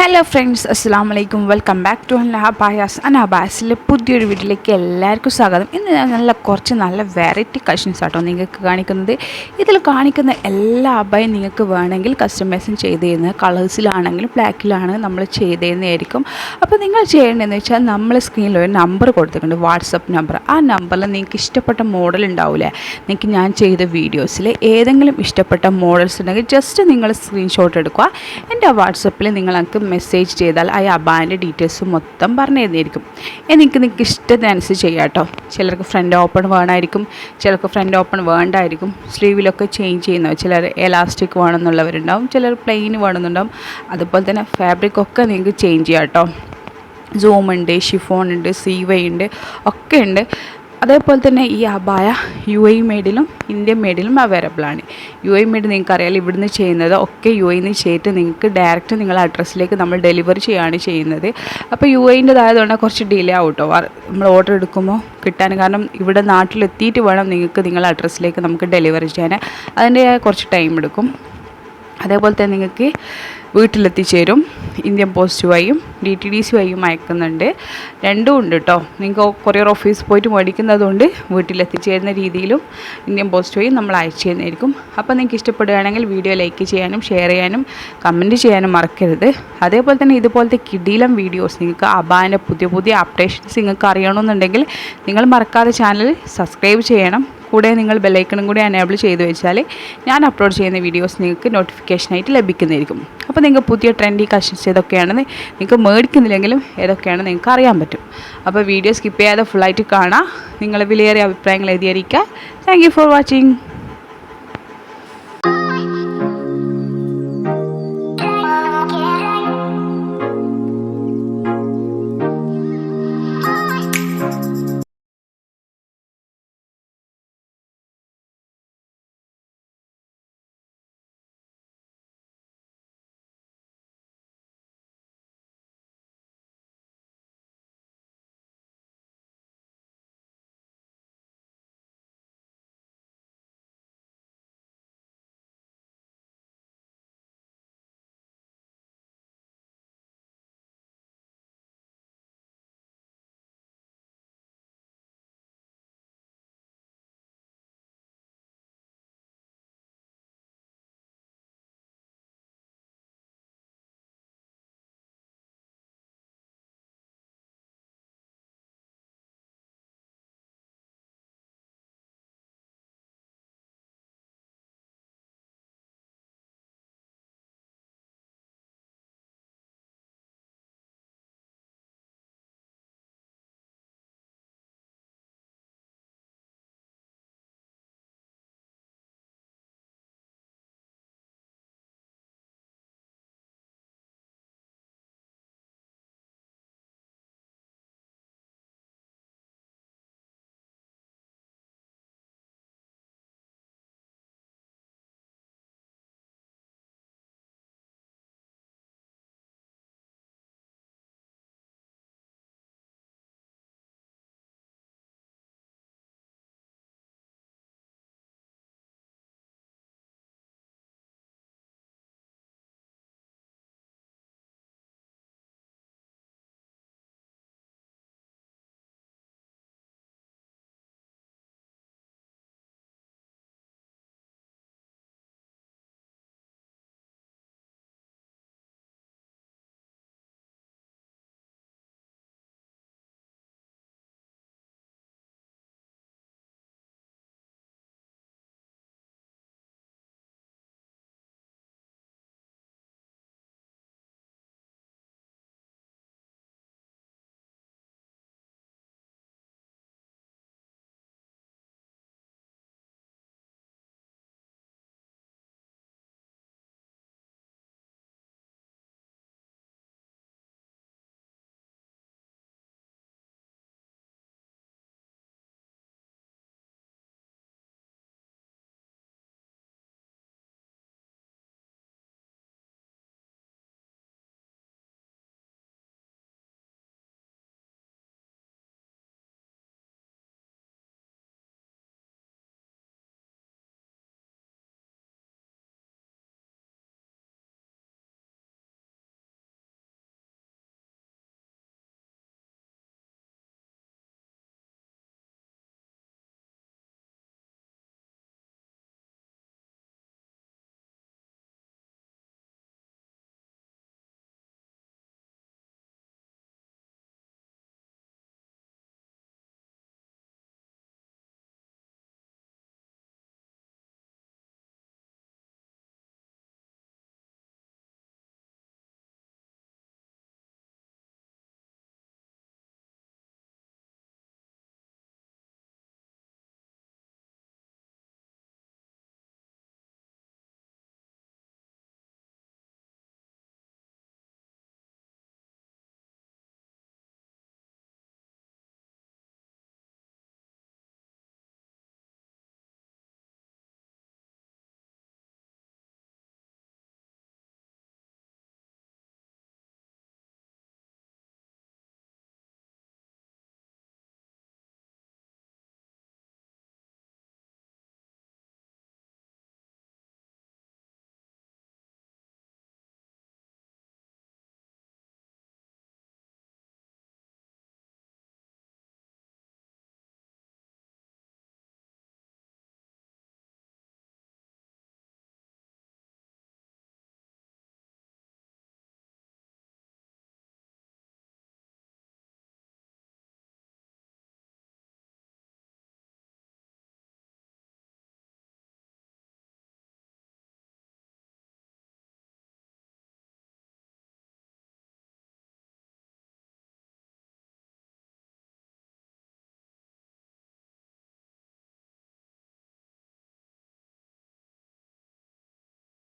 Hello friends, അസ്സലാമു അലൈക്കും. Welcome back to abayas അബാസിലെ പുതിയൊരു വീട്ടിലേക്ക് എല്ലാവർക്കും സ്വാഗതം. ഇന്ന് ഞാൻ കുറച്ച് നല്ല വെറൈറ്റി കളക്ഷൻസ് ആട്ടോ നിങ്ങൾക്ക് കാണിക്കുന്നത്. ഇതിൽ കാണിക്കുന്ന എല്ലാ അബായും നിങ്ങൾക്ക് വേണമെങ്കിൽ കസ്റ്റമൈസും ചെയ്ത് തരുന്നത് കളേഴ്സിലാണെങ്കിലും ബ്ലാക്കിലാണ് നമ്മൾ ചെയ്ത് തരുന്നതായിരിക്കും. അപ്പോൾ നിങ്ങൾ ചെയ്യേണ്ടതെന്ന് വെച്ചാൽ നമ്മൾ സ്ക്രീനിൽ ഒരു നമ്പർ കൊടുത്തിട്ടുണ്ട്, വാട്സപ്പ് നമ്പർ. ആ നമ്പറിൽ നിങ്ങൾക്ക് ഇഷ്ടപ്പെട്ട മോഡൽ ഉണ്ടാവില്ലേ, നിങ്ങൾക്ക് ഞാൻ ചെയ്ത വീഡിയോസിൽ ഏതെങ്കിലും ഇഷ്ടപ്പെട്ട മോഡൽസ് ഉണ്ടെങ്കിൽ ജസ്റ്റ് നിങ്ങൾ സ്ക്രീൻഷോട്ട് എടുക്കുക. എൻ്റെ വാട്സപ്പിൽ നിങ്ങൾക്ക് മെസ്സേജ് ചെയ്താൽ ആ അബാൻ്റെ ഡീറ്റെയിൽസ് മൊത്തം പറഞ്ഞു തരുന്നതായിരിക്കും. നിങ്ങൾക്ക് ഇഷ്ടത്തിനനുസരിച്ച് ചെയ്യാം കേട്ടോ. ചിലർക്ക് ഫ്രണ്ട് ഓപ്പൺ വേണമായിരിക്കും, ചിലർക്ക് ഫ്രണ്ട് ഓപ്പൺ വേണ്ടായിരിക്കും. സ്ലീവിലൊക്കെ ചേഞ്ച് ചെയ്യുന്നവർ, ചിലർ എലാസ്റ്റിക് വേണമെന്നുള്ളവരുണ്ടാവും, ചിലർ പ്ലെയിൻ വേണമെന്നുണ്ടാവും. അതുപോലെ തന്നെ ഫാബ്രിക്കൊക്കെ നിങ്ങൾക്ക് ചേഞ്ച് ചെയ്യാം കേട്ടോ. സൂമുണ്ട്, ഷിഫോൺ ഉണ്ട്, സീവൈ ഉണ്ട്, ഒക്കെ ഉണ്ട്. അതേപോലെ തന്നെ ഈ അബായ UAE മെയ്ഡിലും ഇന്ത്യൻ മെയ്ഡിലും അവൈലബിൾ ആണ്. UAE മെയ്ഡ് നിങ്ങൾക്കറിയാലോ, ഇവിടുന്ന് ചെയ്യുന്നത് ഒക്കെ UAE ചെയ്തിട്ട് നിങ്ങൾക്ക് ഡയറക്റ്റ് നിങ്ങളുടെ അഡ്രസ്സിലേക്ക് നമ്മൾ ഡെലിവറി ചെയ്യുകയാണ് ചെയ്യുന്നത്. അപ്പോൾ UAEൻ്റെതായതുകൊണ്ട് കുറച്ച് ഡിലേ ആവും കേട്ടോ നമ്മൾ ഓർഡർ എടുക്കുമ്പോൾ കിട്ടാൻ. കാരണം ഇവിടെ നാട്ടിലെത്തിയിട്ട് വേണം നിങ്ങൾക്ക് നിങ്ങളുടെ അഡ്രസ്സിലേക്ക് നമുക്ക് ഡെലിവറി ചെയ്യാൻ. അതിൻ്റെതായ കുറച്ച് ടൈം എടുക്കും. അതേപോലെ തന്നെ നിങ്ങൾക്ക് വീട്ടിലെത്തിച്ചേരും. ഇന്ത്യൻ പോസ്റ്റ് വഴിയും DTDC വഴിയും അയക്കുന്നുണ്ട്. രണ്ടും ഉണ്ട് കേട്ടോ. നിങ്ങൾക്ക് കൊറിയർ ഓഫീസ് പോയിട്ട് മേടിക്കുന്നതുകൊണ്ട് വീട്ടിലെത്തിച്ചേരുന്ന രീതിയിലും ഇന്ത്യൻ പോസ്റ്റ് വഴി നമ്മൾ അയച്ചു തരുന്നതായിരിക്കും. അപ്പോൾ നിങ്ങൾക്ക് ഇഷ്ടപ്പെടുകയാണെങ്കിൽ വീഡിയോ ലൈക്ക് ചെയ്യാനും ഷെയർ ചെയ്യാനും കമൻറ്റ് ചെയ്യാനും മറക്കരുത്. അതേപോലെ തന്നെ ഇതുപോലത്തെ കിടിലം വീഡിയോസ് നിങ്ങൾക്ക് അബാൻ്റെ പുതിയ പുതിയ അപ്ഡേഷൻസ് നിങ്ങൾക്ക് അറിയണമെന്നുണ്ടെങ്കിൽ നിങ്ങൾ മറക്കാതെ ചാനൽ സബ്സ്ക്രൈബ് ചെയ്യണം. കൂടെ നിങ്ങൾ ബെല്ലൈക്കണും കൂടി എനേബിൾ ചെയ്ത് വെച്ചാൽ ഞാൻ അപ്ലോഡ് ചെയ്യുന്ന വീഡിയോസ് നിങ്ങൾക്ക് നോട്ടിഫിക്കേഷനായിട്ട് ലഭിക്കുന്നതായിരിക്കും. അപ്പോൾ നിങ്ങൾക്ക് പുതിയ ട്രെൻഡി കളക്ഷൻസ് ഏതൊക്കെയാണെന്ന് നിങ്ങൾക്ക് മേടിക്കുന്നില്ലെങ്കിലും ഏതൊക്കെയാണെന്ന് നിങ്ങൾക്ക് അറിയാൻ പറ്റും. അപ്പോൾ വീഡിയോ സ്കിപ്പ് ചെയ്യാതെ ഫുള്ളായിട്ട് കാണാം. നിങ്ങളുടെ വിലയേറിയ അഭിപ്രായങ്ങൾ എഴുതിയിരിക്കുക. Thank you for watching.